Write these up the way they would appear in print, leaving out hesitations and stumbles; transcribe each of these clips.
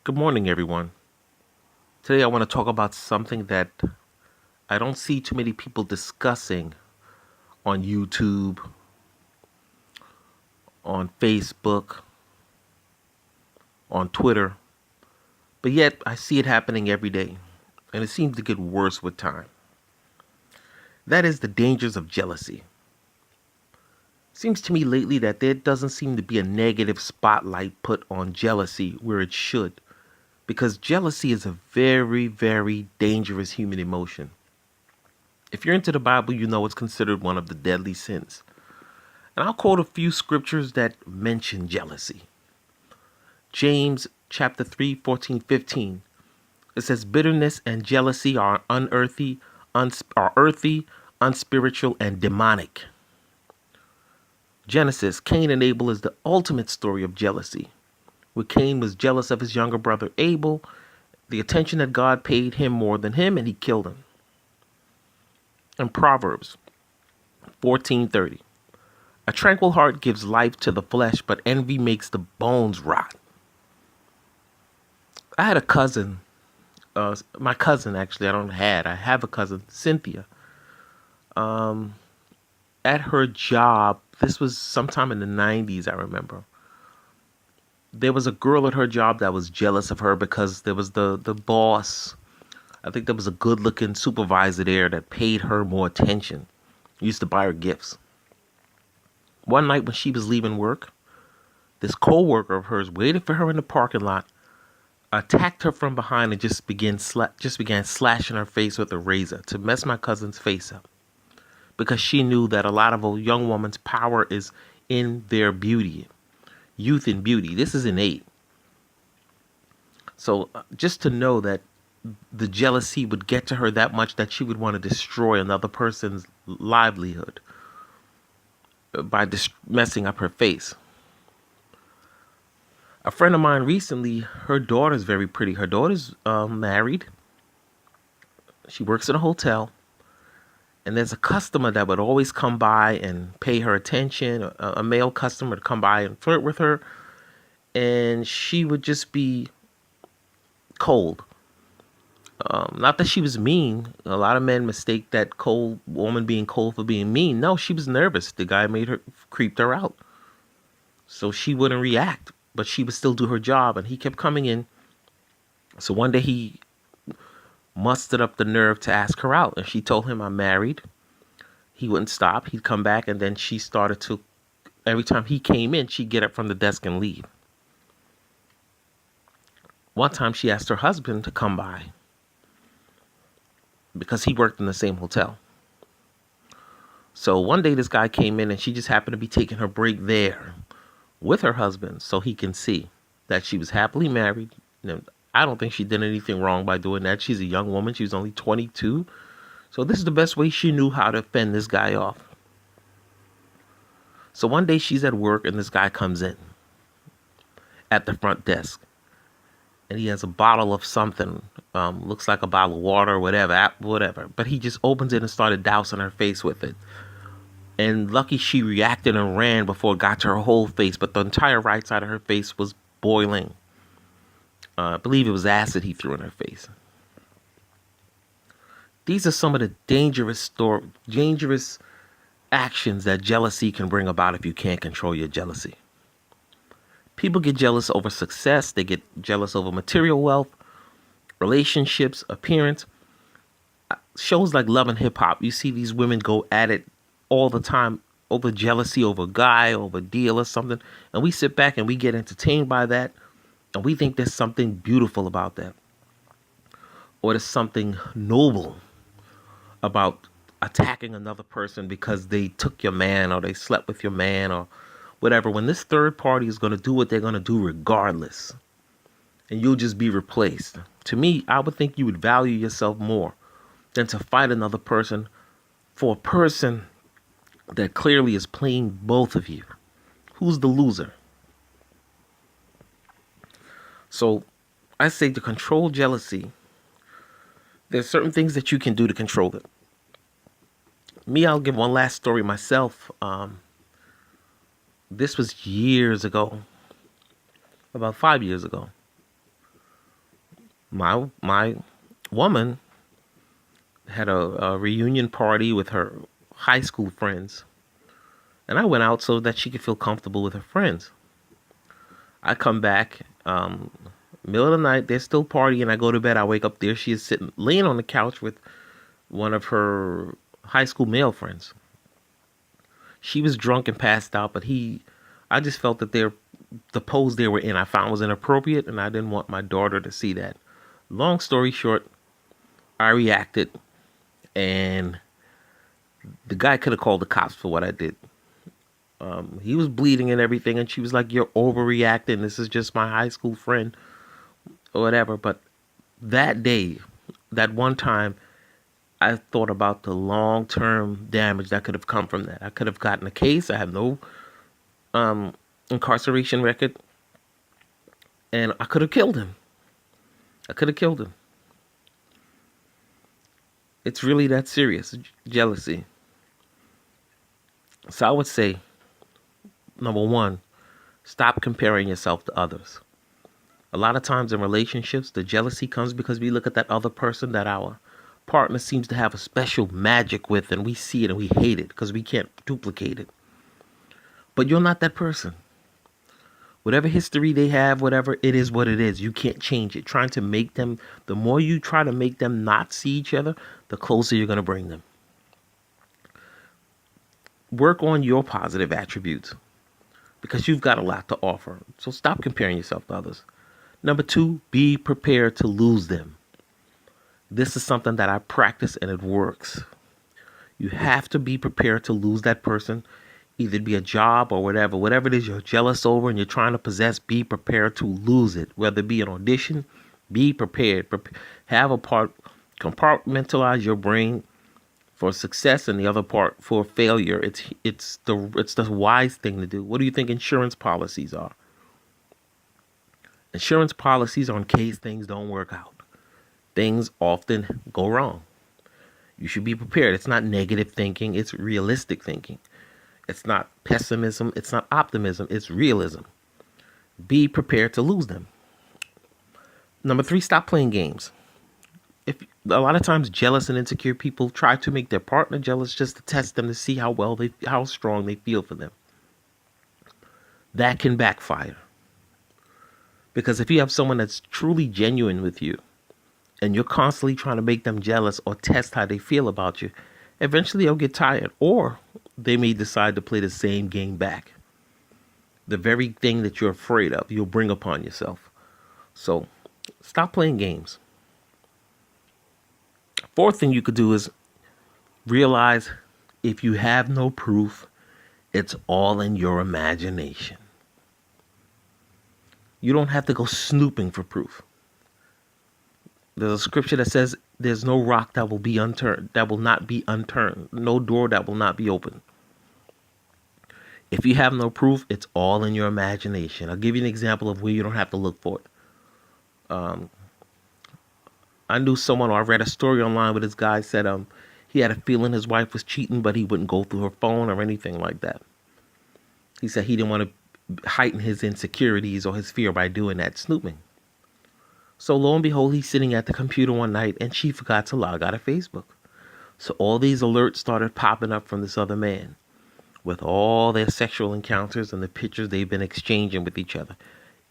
Good morning, everyone. Today I want to talk about something that I don't see too many people discussing on YouTube, on Facebook, on Twitter, but yet I see it happening every day, and it seems to get worse with time. That is the dangers of jealousy. Seems to me lately that there doesn't seem to be a negative spotlight put on jealousy where it should, because jealousy is a very, very dangerous human emotion. If you're into the Bible, you know it's considered one of the deadly sins. And I'll quote a few scriptures that mention jealousy. James chapter 3, 14, 15. It says, bitterness and jealousy are earthy, unspiritual, and demonic. Genesis, Cain and Abel is the ultimate story of jealousy, where Cain was jealous of his younger brother Abel, the attention that God paid him more than him, and he killed him. And Proverbs 14:30. A tranquil heart gives life to the flesh, but envy makes the bones rot. I had a cousin, my cousin actually, I have a cousin, Cynthia. Um, at her job, this was sometime in the 90s, I remember. There was a girl at her job that was jealous of her because there was the boss. I think there was a good looking supervisor there that paid her more attention, used to buy her gifts. One night when she was leaving work, this co-worker of hers waited for her in the parking lot, attacked her from behind, and just began slashing her face with a razor to mess my cousin's face up, because she knew that a lot of a young woman's power is in their beauty, youth and beauty. This is innate. So just to know that the jealousy would get to her that much that she would want to destroy another person's livelihood by messing up her face. A friend of mine recently, her daughter's very pretty. Her daughter's married. She works in a hotel. And there's a customer that would always come by and pay her attention, a male customer to come by and flirt with her. And she would just be cold. Not that she was mean. A lot of men mistake that cold woman being cold for being mean. No, she was nervous. The guy creeped her out. So she wouldn't react, but she would still do her job. And he kept coming in. So one day he mustered up the nerve to ask her out. And she told him, I'm married. He wouldn't stop. He'd come back. And then she started to, every time he came in, she'd get up from the desk and leave. One time she asked her husband to come by because he worked in the same hotel. So one day this guy came in and she just happened to be taking her break there with her husband so he can see that she was happily married. I don't think she did anything wrong by doing that. She's a young woman. She was only 22. So this is the best way she knew how to fend this guy off. So one day she's at work and this guy comes in at the front desk. And he has a bottle of something, looks like a bottle of water or whatever. But he just opens it and started dousing her face with it. And lucky she reacted and ran before it got to her whole face. But the entire right side of her face was boiling. I believe it was acid he threw in her face. These are some of the dangerous actions that jealousy can bring about if you can't control your jealousy. People get jealous over success. They get jealous over material wealth, relationships, appearance. Shows like Love and Hip Hop, you see these women go at it all the time over jealousy, over a guy, over a deal or something. And we sit back and we get entertained by that. And we think there's something beautiful about that. Or there's something noble about attacking another person because they took your man or they slept with your man or whatever, when this third party is going to do what they're going to do regardless, and you'll just be replaced. To me, I would think you would value yourself more than to fight another person for a person that clearly is playing both of you. Who's the loser? So I say to control jealousy, there's certain things that you can do to control it. Me, I'll give one last story myself. This was years ago, about 5 years ago. My woman had a reunion party with her high school friends, and I went out so that she could feel comfortable with her friends. I come back, middle of the night, they're still partying. I go to bed. I wake up there. She is sitting, laying on the couch with one of her high school male friends. She was drunk and passed out, but I just felt that the pose they were in, I found was inappropriate, and I didn't want my daughter to see that. Long story short, I reacted, and the guy could have called the cops for what I did. He was bleeding and everything, and she was like, "You're overreacting. This is just my high school friend, or whatever." But that day, that one time, I thought about the long term damage that could have come from that. I could have gotten a case. I have no incarceration record, and I could have killed him. I could have killed him. It's really that serious, jealousy. So I would say, number one, stop comparing yourself to others. A lot of times in relationships, the jealousy comes because we look at that other person that our partner seems to have a special magic with, and we see it and we hate it because we can't duplicate it. But you're not that person. Whatever history they have, whatever, it is what it is. You can't change it. Trying to make them, the more you try to make them not see each other, the closer you're going to bring them. Work on your positive attributes because you've got a lot to offer. So stop comparing yourself to others. Number two, be prepared to lose them. This is something that I practice and it works. You have to be prepared to lose that person, either be a job or whatever it is you're jealous over and you're trying to possess. Be prepared to lose it, whether it be an audition. Be prepared. Have a part, compartmentalize your brain for success and the other part for failure. It's the wise thing to do. What do you think insurance policies are? Insurance policies are in case things don't work out. Things often go wrong. You should be prepared. It's not negative thinking, it's realistic thinking. It's not pessimism, it's not optimism, it's realism. Be prepared to lose them. Number three, stop playing games. If a lot of times jealous and insecure people try to make their partner jealous just to test them to see how strong they feel for them. That can backfire. Because if you have someone that's truly genuine with you and you're constantly trying to make them jealous or test how they feel about you, eventually they'll get tired or they may decide to play the same game back. The very thing that you're afraid of, you'll bring upon yourself. So stop playing games. Fourth thing you could do is realize if you have no proof, it's all in your imagination. You don't have to go snooping for proof. There's a scripture that says there's no rock that will be unturned, that will not be unturned, no door that will not be opened. If you have no proof, it's all in your imagination. I'll give you an example of where you don't have to look for it. I knew someone, or I read a story online where this guy said he had a feeling his wife was cheating, but he wouldn't go through her phone or anything like that. He said he didn't want to heighten his insecurities or his fear by doing that snooping. So lo and behold, he's sitting at the computer one night and she forgot to log out of Facebook. So all these alerts started popping up from this other man with all their sexual encounters and the pictures they've been exchanging with each other.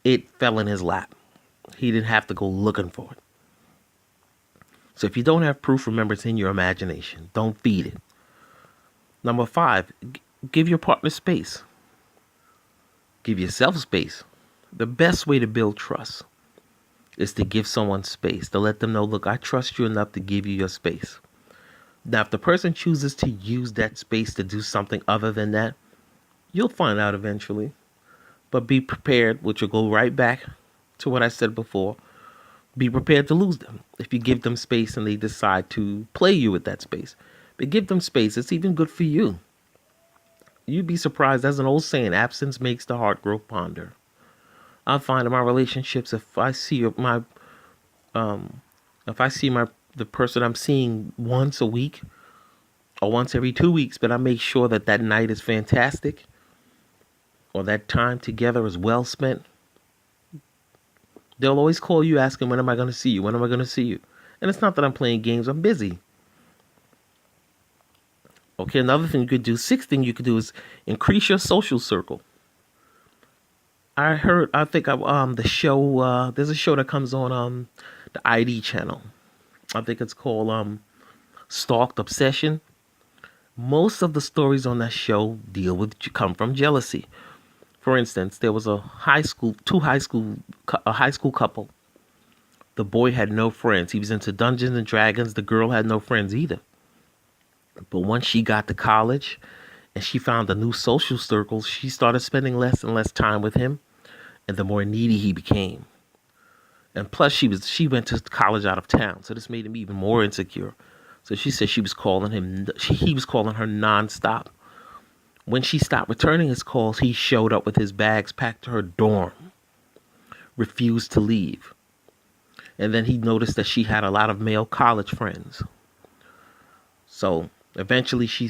It fell in his lap. He didn't have to go looking for it. So if you don't have proof, remember it's in your imagination. Don't feed it. Number five, give your partner space. Give yourself space. The best way to build trust is to give someone space, to let them know, look, I trust you enough to give you your space. Now, if the person chooses to use that space to do something other than that, you'll find out eventually. But be prepared, which will go right back to what I said before. Be prepared to lose them if you give them space and they decide to play you with that space. But give them space. It's even good for you. You'd be surprised. There's an old saying, absence makes the heart grow fonder. I find in my relationships, if I see the person I'm seeing once a week or once every 2 weeks, but I make sure that that night is fantastic or that time together is well spent, They'll always call you asking, when am I going to see you? When am I going to see you? And it's not that I'm playing games. I'm busy. Okay, another thing you could do, sixth thing you could do is increase your social circle. I think the show, there's a show that comes on the ID channel. I think it's called Stalked Obsession. Most of the stories on that show come from jealousy. For instance, there was a high school couple. The boy had no friends. He was into Dungeons and Dragons. The girl had no friends either. But once she got to college and she found a new social circle, she started spending less and less time with him, and the more needy he became. And plus, she went to college out of town, so this made him even more insecure. So she said he was calling her nonstop. When she stopped returning his calls, he showed up with his bags packed to her dorm, refused to leave. And then he noticed that she had a lot of male college friends. So eventually she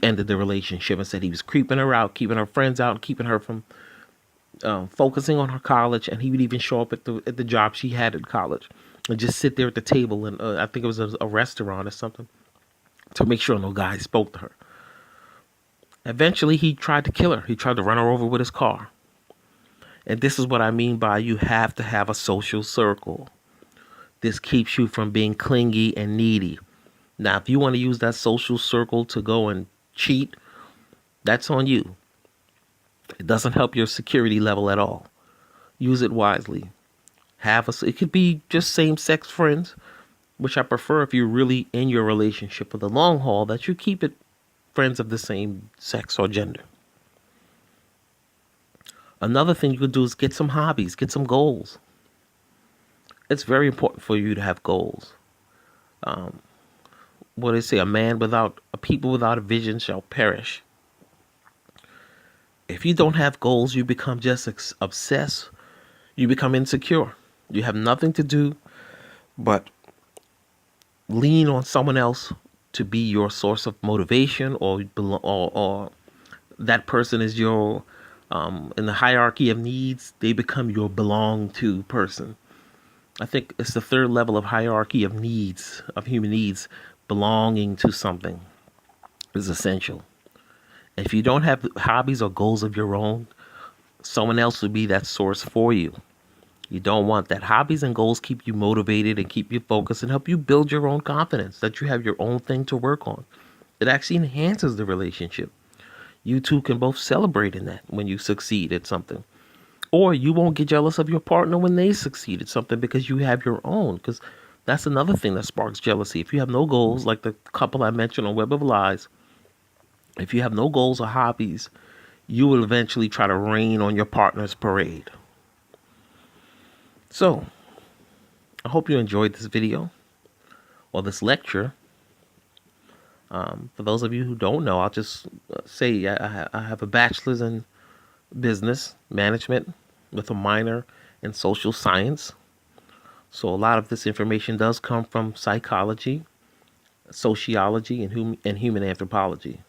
ended the relationship and said he was creeping her out, keeping her friends out, and keeping her from focusing on her college. And he would even show up at the job she had in college and just sit there at the table. And I think it was a restaurant or something, to make sure no guy spoke to her. Eventually, he tried to kill her. He tried to run her over with his car. And this is what I mean by you have to have a social circle. This keeps you from being clingy and needy. Now, if you want to use that social circle to go and cheat, that's on you. It doesn't help your security level at all. Use it wisely. It could be just same-sex friends, which I prefer if you're really in your relationship for the long haul, that you keep it friends of the same sex or gender. Another thing you could do is get some hobbies, get some goals. It's very important for you to have goals. What do they say? A people without a vision shall perish. If you don't have goals, you become just obsessed. You become insecure. You have nothing to do but lean on someone else to be your source of motivation, or that person is your in the hierarchy of needs. They become your belong to person. I think it's the third level of hierarchy of needs, of human needs. Belonging to something is essential. If you don't have hobbies or goals of your own, someone else will be that source for you. You don't want that. Hobbies and goals keep you motivated and keep you focused and help you build your own confidence, that you have your own thing to work on. It actually enhances the relationship. You two can both celebrate in that when you succeed at something. Or you won't get jealous of your partner when they succeed at something because you have your own. Because that's another thing that sparks jealousy. If you have no goals, like the couple I mentioned on Web of Lies, if you have no goals or hobbies, you will eventually try to rain on your partner's parade. So, I hope you enjoyed this video or this lecture. For those of you who don't know, I'll just say I have a bachelor's in business management with a minor in social science. So a lot of this information does come from psychology, sociology, and human anthropology.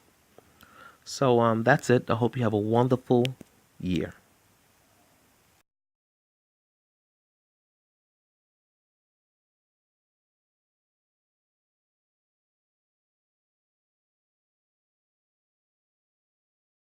So that's it. I hope you have a wonderful year.